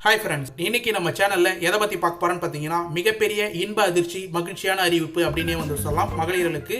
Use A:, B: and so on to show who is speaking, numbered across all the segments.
A: Hi friends, இன்னைக்கு நம்ம சேனலில் எதை பற்றி பார்க்க போகிறோன்னு பார்த்தீங்கன்னா, மிகப்பெரிய இன்ப அதிர்ச்சி மகிழ்ச்சியான அறிவிப்பு அப்படின்னே சொல்லலாம். மகளிர்களுக்கு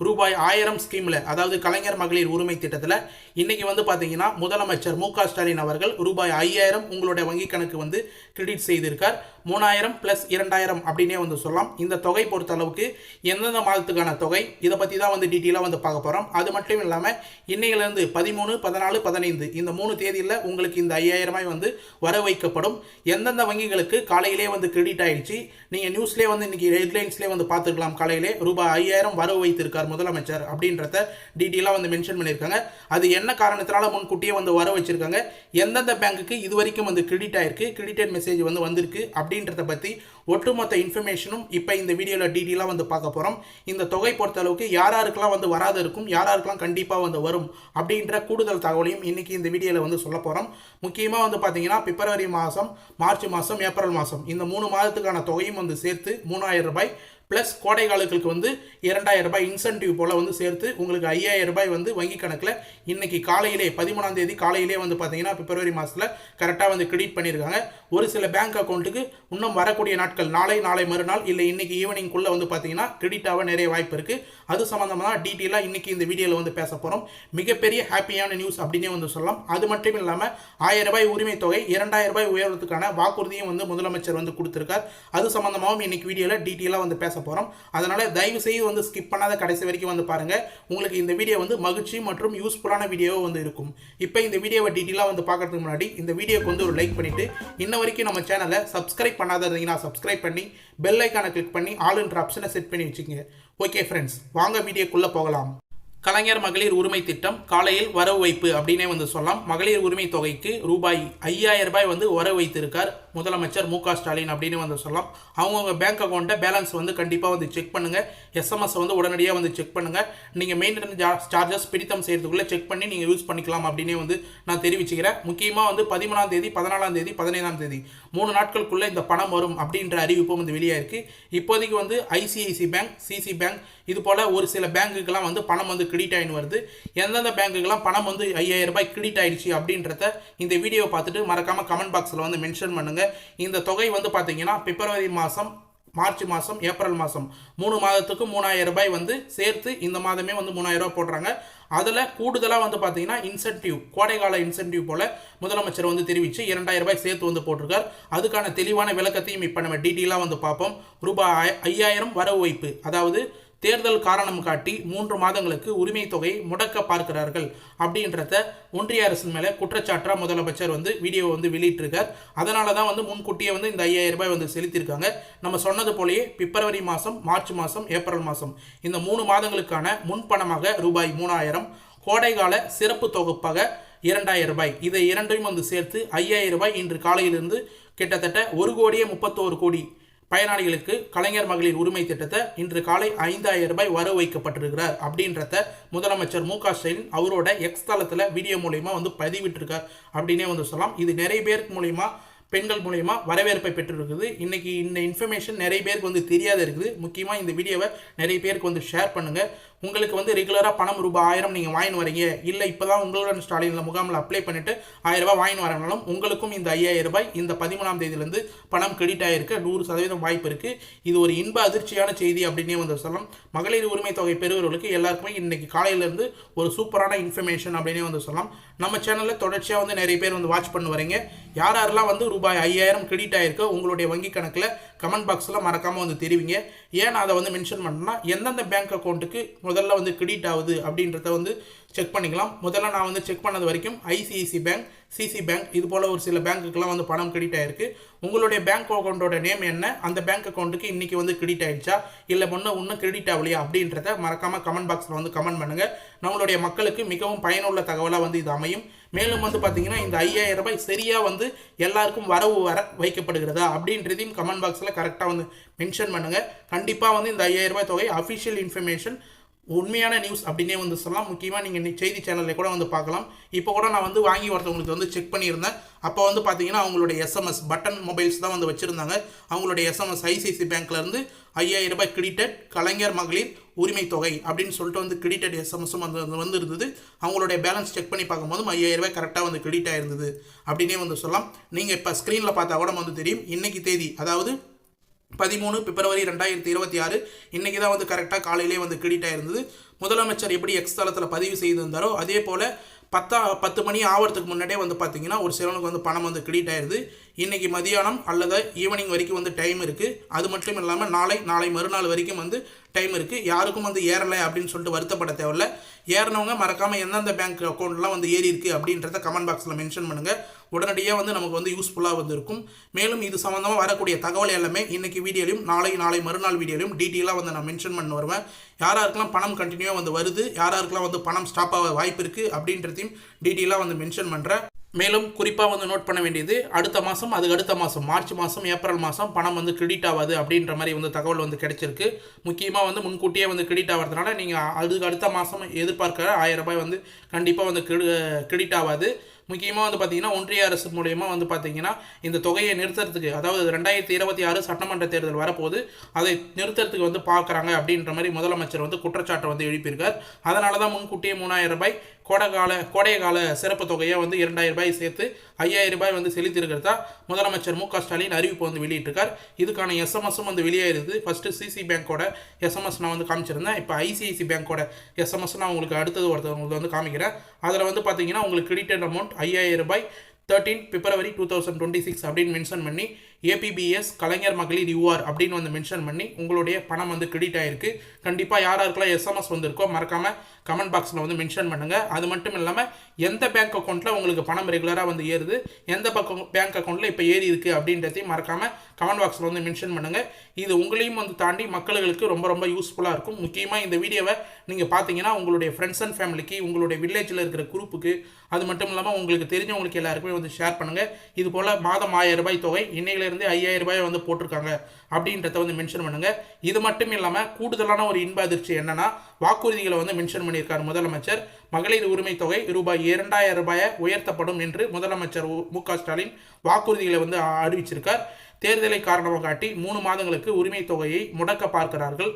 A: ரூபாய் 1000 ஸ்கீமில், அதாவது கலைஞர் மகளிர் உரிமை திட்டத்தில் இன்னைக்கு பார்த்தீங்கன்னா முதலமைச்சர் மு க ஸ்டாலின் அவர்கள் ரூபாய் 5000 உங்களுடைய வங்கி கணக்கு கிரெடிட் செய்திருக்கார். 3000 + 2000 அப்படின்னே சொல்லலாம். இந்த தொகை பொறுத்த அளவுக்கு எந்தெந்த மாதத்துக்கான தொகை, இதை பற்றி தான் டீட்டெயிலாக பார்க்க போகிறோம். அது மட்டும் இல்லாமல் இன்னையிலேருந்து 13, 14, 15 இந்த 3 தேதியில் உங்களுக்கு இந்த 5000 வர வைக்கப்படும். எந்தெந்த வங்கிகளுக்கு காலையிலே கிரெடிட் ஆயிடுச்சு, நீங்கள் நியூஸ்லேயே இன்னைக்கு ஹெட்லைன்ஸ்லேயே பார்த்துக்கலாம். காலையிலே ரூபாய் 5000 வரவு வைத்திருக்கார் முதலமைச்சர் அப்படின்றத டீட்டெயிலாக மென்ஷன் பண்ணியிருக்காங்க. அது என்ன காரணத்தினால முன்கூட்டியே வர வச்சிருக்காங்க, எந்தெந்த பேங்க்குக்கு இது வரைக்கும் கிரெடிட் ஆயிருக்கு, கிரெடிட்டட் மெசேஜ் வந்திருக்கு அப்படின்றத பற்றி ஒட்டுமொத்த இன்ஃபர்மேஷனும் இப்போ இந்த வீடியோவில் டீட்டெயிலாக பார்க்க போகிறோம். இந்த தொகை பொறுத்த அளவுக்கு யாராருக்கெல்லாம் வராது இருக்கும், யாராருக்கெல்லாம் கண்டிப்பாக வரும் அப்படின்ற கூடுதல் தகவலையும் இன்னைக்கு இந்த வீடியோவில் சொல்ல போகிறோம். முக்கியமாக பார்த்தீங்கன்னா பிப்ரவரி மாதம், மார்ச் மாதம், ஏப்ரல் மாதம் இந்த 3 மாதத்துக்கான தொகையும் சேர்த்து 3000 ரூபாய் ப்ளஸ் கோடை காலங்களுக்கு 2000 ரூபாய் இன்சென்டிவ் போல் சேர்த்து உங்களுக்கு 5000 ரூபாய் வங்கி கணக்கில் இன்னைக்கு காலையிலே 13ஆம் தேதி காலையிலே பார்த்தீங்கன்னா பிப்ரவரி மாதத்தில் கரெக்டாக கிரெடிட் பண்ணியிருக்காங்க. ஒரு சில பேங்க் அக்கௌண்ட்டுக்கு இன்னும் வரக்கூடிய நாட்கள் நாளை மறுநாள் இல்லை இன்னைக்கு ஈவினிங்குள்ளே பார்த்தீங்கன்னா கிரெடிட் ஆக நிறைய வாய்ப்பு இருக்குது. அது சம்மந்தமாக டீட்டெயிலாக இன்னைக்கு இந்த வீடியோவில் பேச போகிறோம். மிகப்பெரிய ஹாப்பியான நியூஸ் அப்படின்னே சொல்லலாம். அது மட்டும் இல்லாமல் 1000 ரூபாய் உரிமை தொகை 2000 ரூபாய் உயர்வதற்கான வாக்குறுதியும் முதலமைச்சர் கொடுத்திருக்கார். அது சம்மந்தமாகவும் இன்னைக்கு வீடியோவில் டீட்டெயிலாக பேச போறோம். அதனால தயவு செய்து ஸ்கிப் பண்ணாத கடைசி வரைக்கும் பாருங்க. உங்களுக்கு இந்த வீடியோ மகிழ்ச்சி மற்றும் யூஸ்ஃபுல்லான வீடியோவா இருக்கும். இப்போ இந்த வீடியோவை டீட்டெயிலா பார்க்கறதுக்கு முன்னாடி இந்த வீடியோக்கு ஒரு லைக் பண்ணிட்டு, இன்ன வரைக்கும் நம்ம சேனலை சப்ஸ்கிரைப் பண்ணாத இருந்தீங்கன்னா சப்ஸ்கிரைப் பண்ணி பெல் ஐகானை கிளிக் பண்ணி ஆல்ன்ற ஆப்ஷனை செட் பண்ணி வச்சுக்கோங்க. ஓகே ஃப்ரெண்ட்ஸ், வாங்க வீடியோக்குள்ள போகலாம். கலைஞர் மகளிர் உரிமை திட்டம் காலையில் வரவு வைப்பு அப்படின்னே சொல்லலாம். மகளிர் உரிமை தொகைக்கு ரூபாய் 5000 ரூபாய் வரவு வைத்திருக்கார் முதலமைச்சர் மு க ஸ்டாலின் அப்படின்னு சொல்லலாம். அவங்கவுங்க பேங்க் அக்கௌண்ட்டை பேலன்ஸ் கண்டிப்பாக செக் பண்ணுங்கள். எஸ்எம்எஸ் உடனடியாக செக் பண்ணுங்கள். நீங்கள் மெயின்டெனன்ஸ் சார்ஜஸ் பிடித்தம் செய்யறதுக்குள்ளே செக் பண்ணி நீங்கள் யூஸ் பண்ணிக்கலாம் அப்படின்னே நான் தெரிவிச்சுக்கிறேன். முக்கியமாக 13ஆம் தேதி, 14ஆம் தேதி, 15ஆம் தேதி 3 நாட்களுக்குள்ளே இந்த பணம் வரும் அப்படின்ற அறிவிப்பும் வெளியாக இருக்குது. இப்போதைக்கு ஐசிஐசி பேங்க், சிசி பேங்க் இது போல் ஒரு சில பேங்குக்கெல்லாம் பணம் கிரெடிட் ஆகின்னு வருது. எந்தெந்த பேங்குக்கெல்லாம் பணம் 5000 ரூபாய் கிரெடிட் ஆயிடுச்சு அப்படின்றத இந்த வீடியோவை பார்த்துட்டு மறக்காமல் கமெண்ட் பாக்ஸில் மென்ஷன் பண்ணுங்கள். இந்த தொகை பார்த்தீங்கன்னா பிப்ரவரி மாதம், மார்ச் மாதம், ஏப்ரல் மாதம் 3 மாதத்துக்கு 3000 ரூபாய் சேர்த்து இந்த மாதமே 3000 ரூபாய் போடுறாங்க. அதில் கூடுதலாக பார்த்தீங்கன்னா இன்சென்டிவ், கோடைகால இன்சென்டிவ் போல் முதலமைச்சர் தெரிவித்து 2000 ரூபாய் சேர்த்து போட்டிருக்கார். அதுக்கான தெளிவான விளக்கத்தையும் இப்போ நம்ம டீட்டெயிலாக பார்ப்போம். ரூபாய் 5000 வரவு வைப்பு, அதாவது தேர்தல் காரணம் காட்டி 3 மாதங்களுக்கு உரிமை தொகையை முடக்க பார்க்கிறார்கள் அப்படின்றத ஒன்றிய அரசின் மேலே குற்றச்சாட்டா முதலமைச்சர் வீடியோ வெளியிட்டிருக்கார். அதனால தான் முன்கூட்டியே இந்த 5000 ரூபாய் செலுத்தியிருக்காங்க. நம்ம சொன்னது போலயே பிப்ரவரி மாதம், மார்ச் மாதம், ஏப்ரல் மாதம் இந்த 3 மாதங்களுக்கான முன்பணமாக ரூபாய் 3000, கோடைகால சிறப்பு தொகுப்பாக 2000 ரூபாய், இதை இரண்டையும் சேர்த்து 5000 ரூபாய் இன்று காலையிலிருந்து கிட்டத்தட்ட 1,31 கோடி பயனாளிகளுக்கு கலைஞர் மகளிர் உரிமை திட்டத்தை இன்று காலை 5000 ரூபாய் வரவு வைக்கப்பட்டிருக்கிறார் அப்படின்றத முதலமைச்சர் மு க ஸ்டாலின் அவரோட எக்ஸ் தளத்தில் வீடியோ மூலயமா பதிவிட்டிருக்கார் அப்படின்னே சொல்லலாம். இது நிறைய பேருக்கு மூலயமா, பெண்கள் மூலயமா வரவேற்பை பெற்றிருக்குது. இன்னைக்கு இந்த இன்ஃபர்மேஷன் நிறைய பேருக்கு தெரியாத இருக்குது. முக்கியமாக இந்த வீடியோவை நிறைய பேருக்கு ஷேர் பண்ணுங்கள். உங்களுக்கு ரெகுலராக பணம் ரூபாய் 1000 நீங்கள் வாங்கின்னு வரீங்க, இல்லை இப்போ தான் உங்களுடன் ஸ்டாலினில் முகாமில் அப்ளை பண்ணிவிட்டு 1000 ரூபாய் வாங்கின்னு வரனாலும் உங்களுக்கும் இந்த 5000 ரூபாய் இந்த 13ஆம் தேதியிலேருந்து பணம் கிரெடிட் ஆகிருக்கு. 100% வாய்ப்பு இருக்குது. இது ஒரு இன்ப அதிர்ச்சியான செய்தி அப்படின்னே சொல்லலாம். மகளிர் உரிமை தொகை பெறுவர்களுக்கு எல்லாருக்குமே இன்னைக்கு காலையிலேருந்து ஒரு சூப்பரான இன்ஃபர்மேஷன் அப்படின்னே சொல்லலாம். நம்ம சேனலில் தொடர்ச்சியாக நிறைய பேர் வாட்ச் பண்ணி வரீங்க. யாரெல்லாம் ரூபாய் 5000 கிரெடிட் ஆகிருக்கு உங்களுடைய வங்கி கணக்கில் கமெண்ட் பாக்ஸில் மறக்காமல் தெரிவிங்க. ஏன் அதை மென்ஷன் பண்ணணும்னா, எந்தெந்த பேங்க் அக்கௌண்ட்டுக்கு முதல்ல கிரெடிட் ஆகுது அப்படின்றத செக் பண்ணிக்கலாம். முதல்ல நான் செக் பண்ணது வரைக்கும் ஐசிஐசி பேங்க், சிசி பேங்க் இது போல் ஒரு சில பேங்க்குக்கெல்லாம் பணம் கிரெடிட் ஆகிருக்கு. உங்களுடைய பேங்க் அக்கௌண்ட்டோட நேம் என்ன, அந்த பேங்க் அக்கௌண்ட்டுக்கு இன்றைக்கி கிரெடிட் ஆகிடுச்சா, இல்லை இன்னும் கிரெடிட் ஆகலையா அப்படின்றத மறக்காமல் கமெண்ட் பாக்ஸில் கமெண்ட் பண்ணுங்கள். நம்மளுடைய மக்களுக்கு மிகவும் பயனுள்ள தகவலாக இது அமையும். மேலும் பார்த்தீங்கன்னா இந்த 5000 ரூபாய் சரியாக எல்லாருக்கும் வரவு வைக்கப்படுகிறதா அப்படின்றதையும் கமெண்ட் பாக்ஸில் கரெக்டாக மென்ஷன் பண்ணுங்கள். கண்டிப்பாக இந்த 5000 ரூபாய் தொகை அஃபிஷியல் இன்ஃபர்மேஷன் உண்மையான நியூஸ் அப்படின்னே வந்து சொல்லலாம். முக்கியமாக நீங்கள் செய்தி சேனலில் கூட வந்து பார்க்கலாம். இப்போ கூட நான் வந்து வாங்கி ஒருத்தவங்களுக்கு வந்து செக் பண்ணியிருந்தேன். அப்போ வந்து பார்த்தீங்கன்னா அவங்களுடைய எஸ்எம்எஸ் பட்டன் மொபைல்ஸ் தான் வந்து வச்சுருந்தாங்க. அவங்களுடைய எஸ்எம்எஸ் ஐசிஐசி பேங்க்லேருந்து 5000 ரூபாய் கிரெடிட்டட் கலைஞர் மகளிர் உரிமை தொகை அப்படின்னு சொல்லிட்டு வந்து கிரெடிட்டட் எஸ்எம்எஸும் வந்து இருந்தது. அவங்களுடைய பேலன்ஸ் செக் பண்ணி பார்க்கும்போது 5000 ரூபாய் கரெக்டாக வந்து கிரெடிட் ஆயிருந்தது அப்படின்னே வந்து சொல்லலாம். நீங்கள் இப்போ ஸ்க்ரீனில் பார்த்தா கூட வந்து தெரியும். இன்னைக்கு தேதி அதாவது 13 பிப்ரவரி 2026 இன்னைக்கு தான் வந்து கரெக்டாக காலையிலே வந்து கிரெடிட் ஆயிருந்தது. முதலமைச்சர் எப்படி எக்ஸ் தளத்தில் பதிவு செய்திருந்தாரோ அதே போல் 10 மணி ஆகிறதுக்கு முன்னாடியே வந்து பார்த்தீங்கன்னா ஒரு சிலனுக்கு வந்து பணம் வந்து கிரெடிட் ஆயிடுது. இன்றைக்கி மதியானம் அல்லது ஈவினிங் வரைக்கும் வந்து டைம் இருக்குது. அது மட்டும் இல்லாமல் நாளை மறுநாள் வரைக்கும் வந்து டைம் இருக்குது. யாருக்கும் வந்து ஏறலை அப்படின்னு சொல்லிட்டு வருத்தப்பட தேவையில்ல. ஏறினவங்க மறக்காமல் எந்தெந்த பேங்க் அக்கௌண்ட்லாம் வந்து ஏறி இருக்குது அப்படின்றத கமெண்ட் பாக்ஸில் மென்ஷன் பண்ணுங்கள். உடனடியாக வந்து நமக்கு வந்து யூஸ்ஃபுல்லாக வந்து இருக்கும். மேலும் இது சம்மந்தமாக வரக்கூடிய தகவல் எல்லாமே இன்றைக்கி வீடியோலையும் நாளை மறுநாள் வீடியோலையும் டீட்டெயிலாக வந்து நான் மென்ஷன் பண்ண வருவேன். யாராருக்கெல்லாம் பணம் கண்டினியூவாக வந்து வருது, யாராருக்கெல்லாம் வந்து பணம் ஸ்டாப் ஆக வாய்ப்பு இருக்குது அப்படின்றதையும் டீட்டெயிலாக வந்து மென்ஷன் பண்ணுறேன். மேலும் குறிப்பாக வந்து நோட் பண்ண வேண்டியது, அடுத்த மாதம் அதுக்கு அடுத்த மாதம் மார்ச் மாதம் ஏப்ரல் மாதம் பணம் வந்து கிரெடிட் ஆகாது அப்படின்ற மாதிரி வந்து தகவல் வந்து கிடைச்சிருக்கு. முக்கியமாக வந்து முன்கூட்டியே வந்து கிரெடிட் ஆகிறதுனால நீங்கள் அதுக்கு அடுத்த மாதம் எதிர்பார்க்குற 1000 ரூபாய் வந்து கண்டிப்பாக வந்து கிரெடிட் ஆகாது. முக்கியமாக வந்து பார்த்திங்கன்னா ஒன்றிய அரசு மூலயமா வந்து பார்த்திங்கன்னா இந்த தொகையை நிறுத்துறதுக்கு, அதாவது 2026 சட்டமன்ற தேர்தல் வரப்போது, அதை நிறுத்துறதுக்கு வந்து பார்க்குறாங்க அப்படின்ற மாதிரி முதலமைச்சர் வந்து குற்றச்சாட்டை வந்து எழுப்பியிருக்கார். அதனால தான் முன்கூட்டியே 3000 ரூபாய் கோடைய கால சிறப்பு தொகையை வந்து 2000 ரூபாய் சேர்த்து 5000 ரூபாய் வந்து செலுத்தியிருக்கிறதா முதலமைச்சர் மு.க. ஸ்டாலின் அறிவிப்பு வந்து வெளியிட்டிருக்கார். இதுக்கான எஸ்எம்எஸும் வந்து வெளியாயிருது. ஃபஸ்ட்டு சிசி பேங்கோட எஸ்எம்எஸ் நான் வந்து காமிச்சிருந்தேன். இப்போ ஐசிஐசி பேங்கோட எஸ்எம்எஸ் நான் உங்களுக்கு அடுத்தது ஒருத்தவங்களுக்கு வந்து காமிக்கிறேன். அதில் வந்து பார்த்தீங்கன்னா உங்களுக்கு கிரெடிட்டட் அமௌண்ட் 5000 ரூபாய் 13 பிப்ரவரி 2026 அப்படின்னு மென்ஷன் பண்ணி ஏபிபிஎஸ் கலைஞர் மகளிர் யூஆர் அப்படின்னு வந்து மென்ஷன் பண்ணி உங்களுடைய பணம் வந்து கிரெடிட் ஆகிருக்கு. கண்டிப்பாக யாராருக்கெல்லாம் எஸ்எம்எஸ் வந்திருக்கோ மறக்காமல் கமெண்ட் பாக்ஸில் வந்து மென்ஷன் பண்ணுங்கள். அது மட்டும் இல்லாமல் எந்த பேங்க் அக்கௌண்ட்டில் உங்களுக்கு பணம் ரெகுலராக வந்து ஏறுது, எந்த பேங்க் அக்கௌண்ட்டில் இப்போ ஏறி இருக்குது அப்படின்றதையும் மறக்காமல் கமெண்ட் பாக்ஸில் வந்து மென்ஷன் பண்ணுங்கள். இது உங்களையும் வந்து தாண்டி மக்களுக்கு ரொம்ப ரொம்ப யூஸ்ஃபுல்லாக இருக்கும். முக்கியமாக இந்த வீடியோவை நீங்கள் பார்த்தீங்கன்னா உங்களுடைய ஃப்ரெண்ட்ஸ் அண்ட் ஃபேமிலிக்கு, உங்களுடைய வில்லேஜில் இருக்கிற குரூப்புக்கு, அது மட்டும் இல்லாமல் உங்களுக்கு தெரிஞ்சவங்களுக்கு எல்லாருக்குமே வந்து ஷேர் பண்ணுங்கள். இது போல் மாதம் 1000 ரூபாய் தொகை இன்னையிலேருந்து 5000 ரூபாய் வந்து போட்டிருக்காங்க அப்படின்றத வந்து மென்ஷன் பண்ணுங்கள். இது மட்டும் இல்லாமல் கூடுதலான ஒரு இன்ப அதிர்ச்சி என்னன்னா, வாக்குறுதிகளை வந்து மென்ஷன் பண்ணியிருக்கார் முதலமைச்சர். மகளிர் உரிமை தொகை ரூபாய் 2000 ரூபாயை உயர்த்தப்படும் என்று முதலமைச்சர் மு.க. ஸ்டாலின் வாக்குறுதிகளை வந்து அறிவிச்சிருக்கார். தேர்தலை காரணமாக காட்டி 3 மாதங்களுக்கு உரிமை தொகையை முடக்க பார்க்கிறார்கள்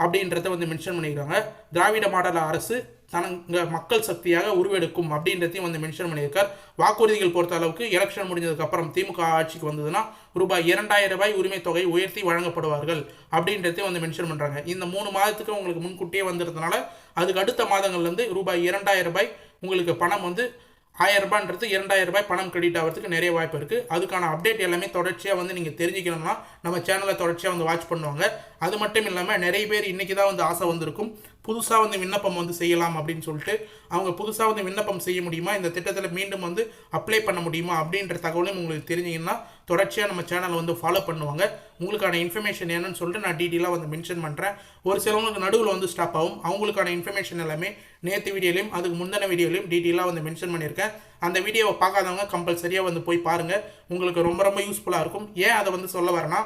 A: அப்படின்றத வந்து மென்ஷன் பண்ணியிருக்காங்க. திராவிட மாடல் அரசு மக்கள் சக்தியாக உருவெடுக்கும் அப்படின்றதையும் வந்து மென்ஷன் பண்ணியிருக்கார். வாக்குறுதிகள் பொறுத்த அளவுக்கு எலெக்ஷன் முடிஞ்சதுக்கு அப்புறம் திமுக ஆட்சிக்கு வந்ததுன்னா ரூபாய் 2000 ரூபாய் உரிமை தொகை உயர்த்தி வழங்கப்படுவார்கள் அப்படின்றதையும் வந்து மென்ஷன் பண்ணுறாங்க. இந்த 3 மாதத்துக்கு உங்களுக்கு முன்கூட்டியே வந்துடுறதுனால அதுக்கு அடுத்த மாதங்கள்லேருந்து ரூபாய் 2000 ரூபாய் உங்களுக்கு பணம் வந்து 1000 ரூபான்றது 2000 ரூபாய் பணம் கிரெடிட் ஆகிறதுக்கு நிறைய வாய்ப்பு இருக்குது. அதுக்கான அப்டேட் எல்லாமே தொடர்ச்சியாக வந்து நீங்கள் தெரிஞ்சுக்கணும்னா நம்ம சேனலை தொடர்ச்சியாக வந்து வாட்ச் பண்ணுவாங்க. அது மட்டும் இல்லாமல் நிறைய பேர் இன்றைக்கி தான் வந்து ஆசை வந்திருக்கும் புதுசாக வந்து விண்ணப்பம் வந்து செய்யலாம் அப்படின்னு சொல்லிட்டு. அவங்க புதுசாக வந்து விண்ணப்பம் செய்ய முடியுமா, இந்த திட்டத்தில் மீண்டும் வந்து அப்ளை பண்ண முடியுமா அப்படின்ற தகவலையும் உங்களுக்கு தெரிஞ்சிங்கன்னா தொடர்ச்சியாக நம்ம சேனலை வந்து ஃபாலோ பண்ணுவாங்க. உங்களுக்கான இன்ஃபர்மேஷன் என்னன்னு சொல்லிட்டு நான் டீட்டெயிலாக வந்து மென்ஷன் பண்ணுறேன். ஒரு சிலவங்களுக்கு நடுவில் வந்து ஸ்டாப் ஆகும். அவங்களுக்கான இன்ஃபர்மேஷன் எல்லாமே நேற்று வீடியோலையும் அதுக்கு முந்தின வீடியோலையும் டீட்டெயிலாக வந்து மென்ஷன் பண்ணியிருக்கேன். அந்த வீடியோவை பார்க்காதவங்க கம்பல்சரியாக வந்து போய் பாருங்கள். உங்களுக்கு ரொம்ப ரொம்ப யூஸ்ஃபுல்லாக இருக்கும். ஏன் அதை வந்து சொல்ல வரேன்னா,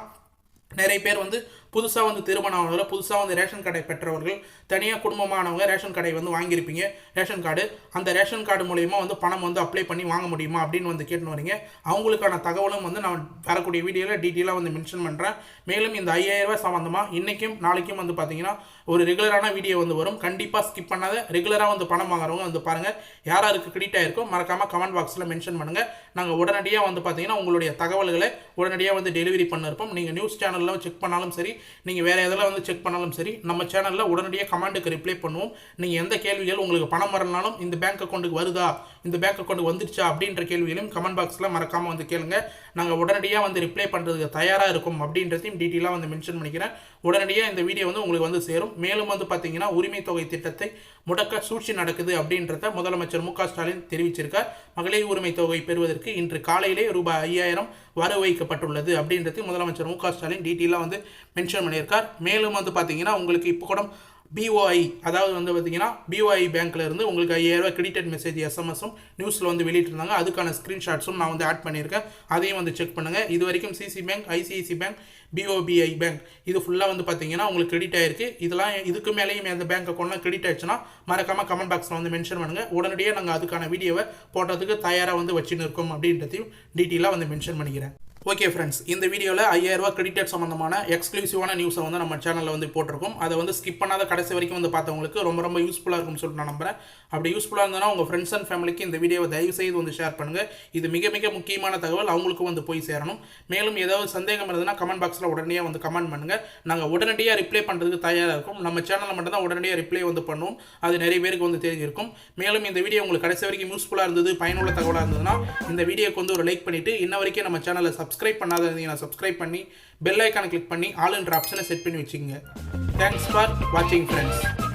A: நிறைய பேர் வந்து புதுசாக வந்து திருமணம் ஆனவர்கள், புதுசாக வந்து ரேஷன் கார்டை பெற்றவர்கள், தனியாக குடும்பமானவங்க ரேஷன் கார்டை வந்து வாங்கியிருப்பீங்க. ரேஷன் கார்டு, அந்த ரேஷன் கார்டு மூலயமா வந்து பணம் வந்து அப்ளை பண்ணி வாங்க முடியுமா அப்படின்னு வந்து கேட்டு வரீங்க. அவங்களுக்கான தகவலும் வந்து நான் வரக்கூடிய வீடியோவில் டீட்டெயிலாக வந்து மென்ஷன் பண்ணுறேன். மேலும் இந்த 5000 ரூபாய் சம்மந்தமாக இன்றைக்கும் நாளைக்கும் வந்து பார்த்தீங்கன்னா ஒரு ரெகுலரான வீடியோ வந்து வரும். கண்டிப்பாக ஸ்கிப் பண்ணாத ரெகுலராக வந்து பணம் வாங்குறவங்க வந்து பாருங்கள். யாராருக்கு கிரெடிட் ஆகிருக்கோ மறக்காமல் கமெண்ட் பாக்ஸில் மென்ஷன் பண்ணுங்கள். நாங்கள் உடனடியாக வந்து பார்த்தீங்கன்னா உங்களுடைய தகவல்களை உடனடியாக வந்து டெலிவரி பண்ணிருப்போம். நீங்கள் நியூஸ் சேனலில் செக் பண்ணாலும் சரி, நீங்கள் வேறு எதில் வந்து செக் பண்ணாலும் சரி, நம்ம சேனலில் உடனடியாக கமெண்ட்டுக்கு ரிப்ளை பண்ணுவோம். நீங்கள் எந்த கேள்விகள் உங்களுக்கு பணம் வரலனாலும் இந்த பேங்க் அக்கௌண்ட்டுக்கு வருதா, இந்த பேங்க் அக்கௌண்ட்டுக்கு வந்துருச்சா அப்படின்ற கேள்விகளையும் கமெண்ட் பாக்ஸில் மறக்காமல் வந்து கேளுங்க. நாங்கள் உடனடியாக வந்து ரிப்ளை பண்ணுறதுக்கு தயாராக இருக்கும் அப்படின்றதையும் டீட்டெயிலாக வந்து மென்ஷன் பண்ணிக்கிறேன். உடனடியாக இந்த வீடியோ வந்து உங்களுக்கு வந்து சேரும். மேலும் வந்து பார்த்தீங்கன்னா உரிமை தொகை திட்டத்தை முடக்க சூழ்ச்சி நடக்குது அப்படின்றத முதலமைச்சர் மு.க. ஸ்டாலின் தெரிவிச்சிருக்கார். மகளிர் உரிமை தொகை பெறுவதற்கு இன்று காலையிலே ரூபாய் 5000 வரவு வைக்கப்பட்டுள்ளது அப்படின்றது முதலமைச்சர் மு.க. ஸ்டாலின் டீட்டெயிலாக வந்து மென்ஷன் பண்ணியிருக்கார். மேலும் வந்து பார்த்தீங்கன்னா உங்களுக்கு இப்போ கூட பிஓஐ அதாவது வந்து பார்த்தீங்கன்னா பிஓஐ பேங்க்ல இருந்து உங்களுக்கு 5000 ரூபாய் கிரெடிட் மெசேஜ் எஸ்எம்எஸும் நியூஸில் வந்து வெளியிட்டிருந்தாங்க. அதுக்கான ஸ்க்ரீன்ஷாட்ஸும் நான் வந்து ஆட் பண்ணியிருக்கேன். அதையும் வந்து செக் பண்ணுங்கள். இது வரைக்கும் சிசி பேங்க், ஐசிஐசி பேங்க், பிஓபிஐ பேங்க் இது ஃபுல்லாக வந்து பார்த்தீங்கன்னா உங்களுக்கு கிரெடிட் ஆயிருக்கு. இதெல்லாம் இதுக்கு மேலேயும் அந்த பேங்க் அக்கௌண்ட்லாம் கிரெடிட் ஆயிடுச்சுன்னா மறக்காமல் கமெண்ட் பாக்ஸில் வந்து மென்ஷன் பண்ணுங்கள். உடனடியாக நாங்கள் அதுக்கான வீடியோவை போடுறதுக்கு தயாராக வந்து வச்சுன்னு இருக்கோம் அப்படின்றதையும் டீட்டெயிலாக வந்து மென்ஷன் பண்ணிக்கிறேன். ஓகே ஃப்ரெண்ட்ஸ், இந்த வீடியோவில் 5000 ரூபாய் கிரெடிட் சம்மந்தமான எக்ஸ்க்ளூசிவான நியூஸை வந்து நம்ம சேனலில் வந்து போட்டிருக்கோம். அதை வந்து ஸ்கிப் பண்ணாத கடைசி வரைக்கும் வந்து பார்த்தவங்களுக்கு ரொம்ப ரொம்ப யூஸ்ஃபுல்லாக இருக்கும்னு சொல்லிட்டு நான் நம்புறேன். அப்படி யூஸ்ஃபுல்லாக இருந்ததுன்னா உங்கள் ஃப்ரெண்ட்ஸ் அண்ட் ஃபேமிலிக்கு இந்த வீடியோவை தயவு செய்து வந்து ஷேர் பண்ணுங்கள். இது மிக மிக முக்கியமான தகவல், அவங்களுக்கும் வந்து போய் சேரணும். மேலும் ஏதாவது சந்தேகம் இருந்ததுன்னா கமெண்ட் பாக்ஸில் உடனடியாக வந்து கமெண்ட் பண்ணுங்கள். நாங்கள் உடனடியாக ரிப்ளை பண்ணுறதுக்கு தயாராக இருக்கும். நம்ம சேனலில் மட்டும் தான் உடனடியாக ரிப்ளை வந்து பண்ணுவோம். அது நிறைய பேருக்கு வந்து தெரிஞ்சிருக்கும். மேலும் இந்த வீடியோ உங்களுக்கு கடைசி வரைக்கும் யூஸ்ஃபுல்லாக இருந்தது, பயனுள்ள தகவலாக இருந்ததுன்னா இந்த வீடியோக்கு வந்து ஒரு லைக் பண்ணிவிட்டு இன்ன வரைக்கும் நம்ம சேனலை சப்ஸ்கிரைப் பண்ணாத இருந்தீங்கன்னா சப்ஸ்கிரைப் பண்ணி பெல் ஐக்கானை கிளிக் பண்ணி ஆல் என்ற ஆப்ஷனை செட் பண்ணி வச்சுக்கோங்க. தேங்க்ஸ் ஃபார் வாட்சிங் ஃப்ரெண்ட்ஸ்.